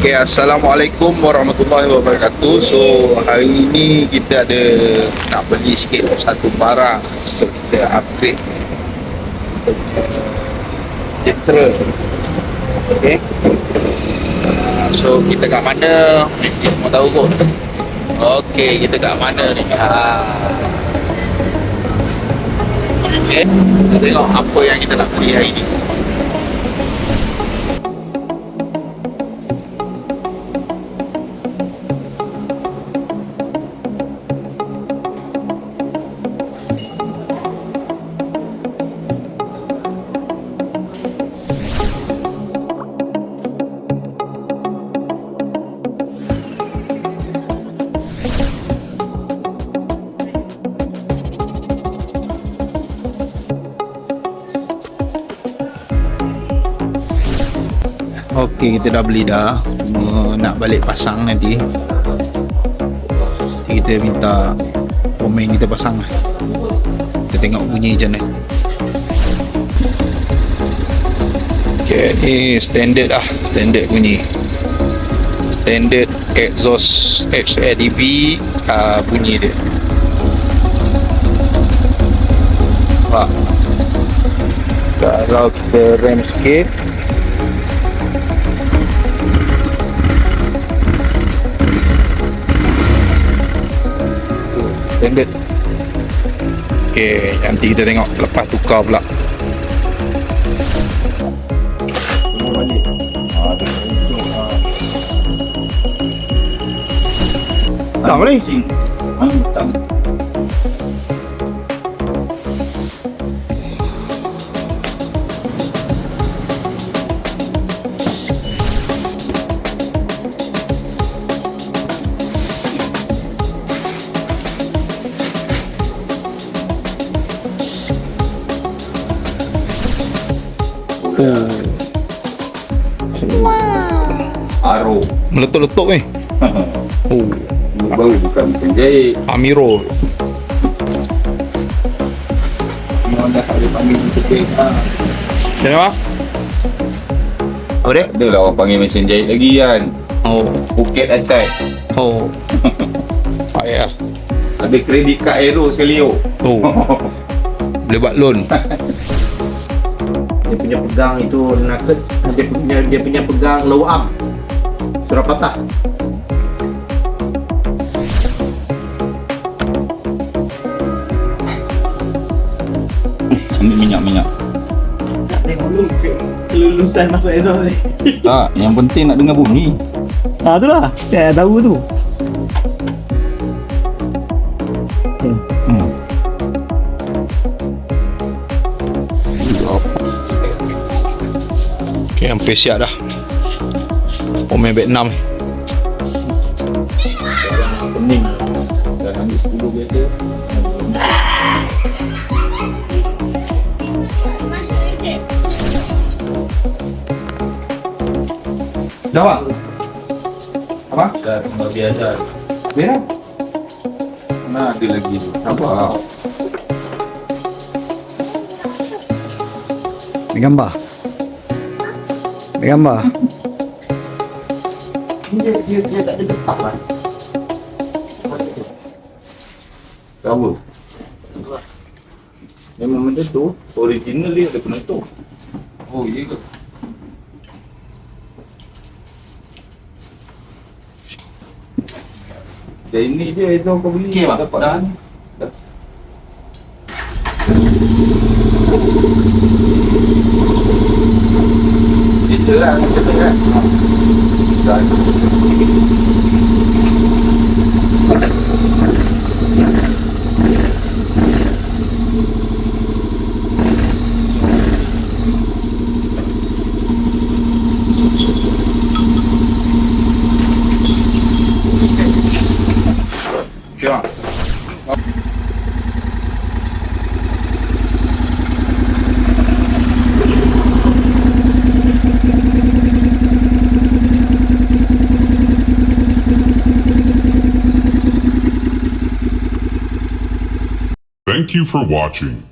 Okay, Assalamualaikum warahmatullahi wabarakatuh. So, hari ini kita ada nak beli sikit satu barang untuk kita upgrade Jentera. Okay. So, kita kat mana? Mesti semua tahu kot. Okay, kita kat mana ni? Okay, kita tengok apa yang kita nak beli hari ni. Okey, kita dah beli dah. Cuma nak balik pasang nanti. Kita minta pemain kita pasang lah. Kita tengok bunyi macam mana. Okey, ni standard lah. Standard bunyi. Standard exhaust XLDB bunyi dia. Nampak? Kalau kita rem sikit, standard. Okay, nanti kita tengok lepas tukar pula. Tak boleh. Aro. Meletup-letup ni. Oh, Baru bukan mesin jahit. Amiro. Memang dah tak boleh panggil mesin jahit. Kenapa? Apa dia? Ada lah orang panggil mesin jahit lagi kan. Oh, Phuket attack. oh. Payah. Ada kredit kad Aero sekali oh. Oh, boleh buat loan. Dia punya pegang itu naked, dia punya pegang low arm sudah patah. Ambil minyak. Tak tengok dulu kelulusan masuk exhaust ni. Tak, yang penting nak dengar bunyi. Tu lah, saya tahu tu. Okay, hampir siap dah. Pemain Vietnam ni. Pening. Dah ambil 10 biasa. Dah bang? Apa? Dah tinggal biasa. Merah? Mana ada lagi tu? Sabar. Ni gambar. Ni gambar. Dia tak ada tetap lah. Tahu. Memang benda tu original dia ada penutup. Oh, iya ke? Dan ini je Aero kau beli. Okey, bang. Dapat Dah. dah. Kita lah, kita kan. Dan Siap. Thank you for watching.